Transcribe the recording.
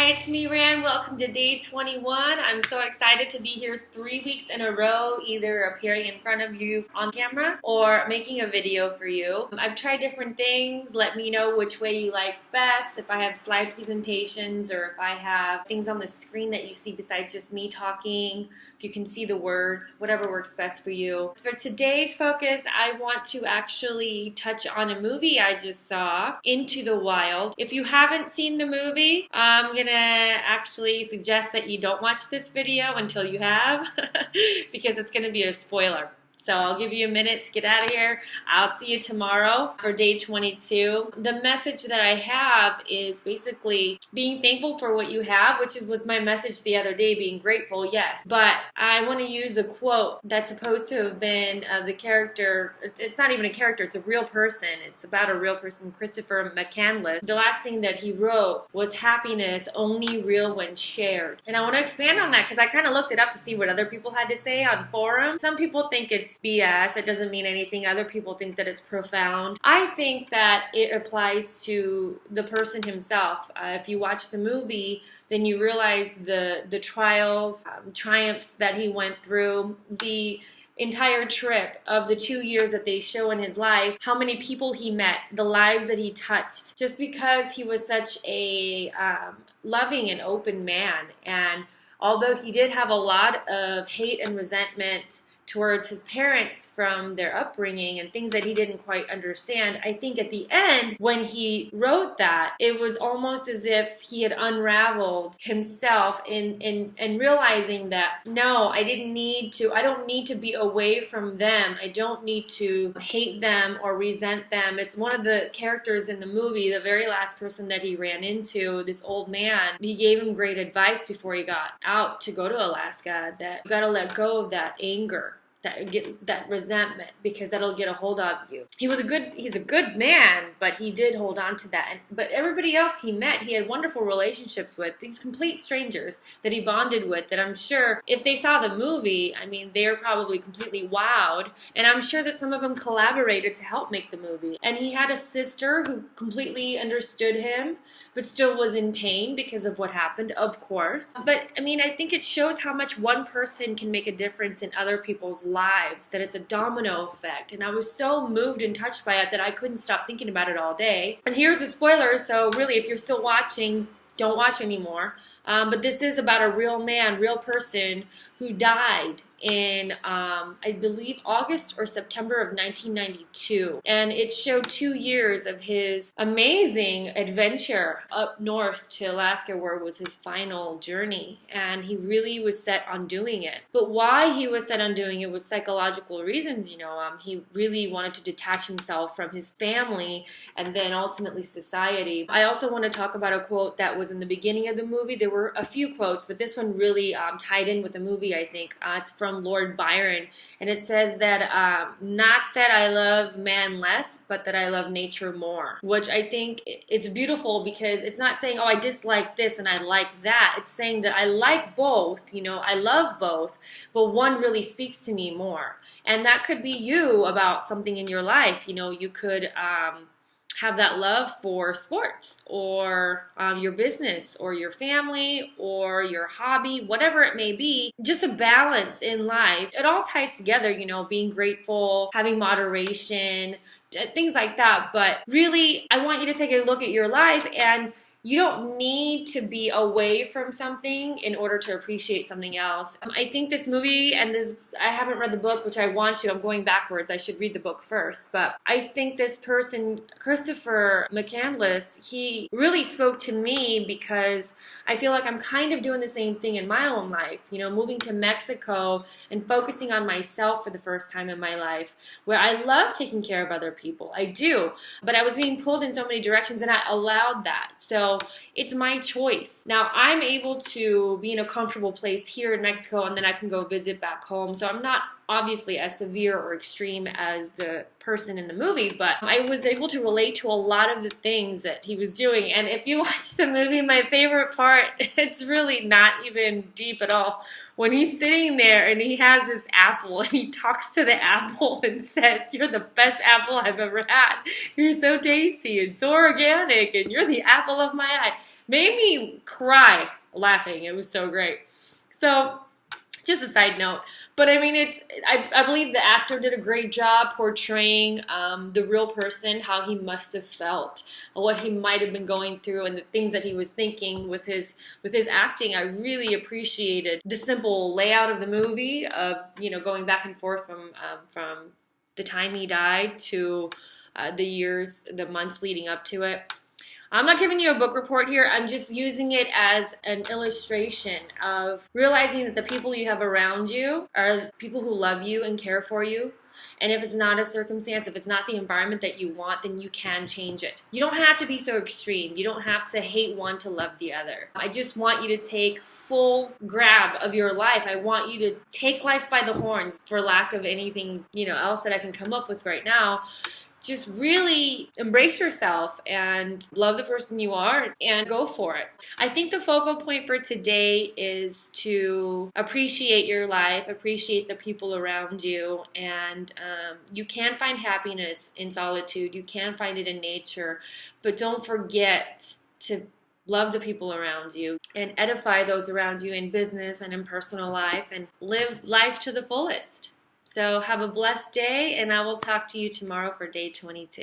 Hi, it's me, Ran. Welcome to day 21. I'm so excited to be here 3 weeks in a row, either appearing in front of you on camera or making a video for you. I've tried different things. Let me know which way you like best, if I have slide presentations or if I have things on the screen that you see besides just me talking, if you can see the words, whatever works best for you. For today's focus, I want to actually touch on a movie I just saw, Into the Wild. If you haven't seen the movie, I'm gonna actually suggest that you don't watch this video until you have because it's gonna be a spoiler. So I'll give you a minute to get out of here. I'll see you tomorrow for day 22. The message that I have is basically being thankful for what you have, which was my message the other day, being grateful, yes. But I want to use a quote that's supposed to have been the character. It's not even a character, it's a real person. It's about a real person, Christopher McCandless. The last thing that he wrote was happiness only real when shared. And I want to expand on that because I kind of looked it up to see what other people had to say on forums. Some people think it's BS. It doesn't mean anything. Other people think that it's profound. I think that it applies to the person himself. If you watch the movie, then you realize the trials, triumphs that he went through, the entire trip of the 2 years that they show in his life, how many people he met, the lives that he touched, just because he was such a loving and open man. And although he did have a lot of hate and resentment towards his parents from their upbringing and things that he didn't quite understand, I think at the end, when he wrote that, it was almost as if he had unraveled himself in realizing that, no, I don't need to be away from them. I don't need to hate them or resent them. It's one of the characters in the movie, the very last person that he ran into, this old man, he gave him great advice before he got out to go to Alaska, that you gotta let go of that anger, that resentment, because that'll get a hold of you. He's a good man, but he did hold on to that. But everybody else he met, he had wonderful relationships with, these complete strangers that he bonded with, that I'm sure if they saw the movie, I mean, they're probably completely wowed. And I'm sure that some of them collaborated to help make the movie. And he had a sister who completely understood him, but still was in pain because of what happened, of course. But I mean, I think it shows how much one person can make a difference in other people's lives, that it's a domino effect. And I was so moved and touched by it that I couldn't stop thinking about it all day. And here's a spoiler, so really if you're still watching, don't watch anymore. But this is about a real man, real person who died in, I believe, August or September of 1992. And it showed 2 years of his amazing adventure up north to Alaska, where it was his final journey. And he really was set on doing it. But why he was set on doing it was psychological reasons, you know. He really wanted to detach himself from his family and then ultimately society. I also want to talk about a quote that was in the beginning of the movie. There were a few quotes, but this one really tied in with the movie, I think. It's from Lord Byron, and it says that not that I love man less, but that I love nature more, which I think it's beautiful, because it's not saying, oh, I dislike this and I like that. It's saying that I like both, you know, I love both, but one really speaks to me more. And that could be you about something in your life. You know, you could have that love for sports or your business or your family or your hobby, whatever it may be, just a balance in life. It all ties together, you know, being grateful, having moderation, things like that. But really, I want you to take a look at your life, and you don't need to be away from something in order to appreciate something else. I think this movie, and I haven't read the book, which I want to. I'm going backwards. I should read the book first. But I think this person, Christopher McCandless, he really spoke to me, because I feel like I'm kind of doing the same thing in my own life. You know, moving to Mexico and focusing on myself for the first time in my life, where I love taking care of other people. I do. But I was being pulled in so many directions, and I allowed that. So it's my choice. Now I'm able to be in a comfortable place here in Mexico, and then I can go visit back home. So I'm not obviously as severe or extreme as the person in the movie, but I was able to relate to a lot of the things that he was doing. And if you watch the movie, my favorite part, it's really not even deep at all. When he's sitting there and he has this apple and he talks to the apple and says, "You're the best apple I've ever had. You're so tasty and so organic and you're the apple of my eye." Made me cry laughing. It was so great. So just a side note, but I mean, I believe the actor did a great job portraying the real person, how he must have felt, what he might have been going through, and the things that he was thinking with his acting. I really appreciated the simple layout of the movie of, you know, going back and forth from the time he died to the months leading up to it. I'm not giving you a book report here. I'm just using it as an illustration of realizing that the people you have around you are people who love you and care for you. And if it's not a circumstance, if it's not the environment that you want, then you can change it. You don't have to be so extreme. You don't have to hate one to love the other. I just want you to take full grab of your life. I want you to take life by the horns, for lack of anything, you know, else that I can come up with right now. Just really embrace yourself and love the person you are and go for it. I think the focal point for today is to appreciate your life, appreciate the people around you, and you can find happiness in solitude. You can find it in nature, but don't forget to love the people around you and edify those around you in business and in personal life, and live life to the fullest. So have a blessed day, and I will talk to you tomorrow for day 22.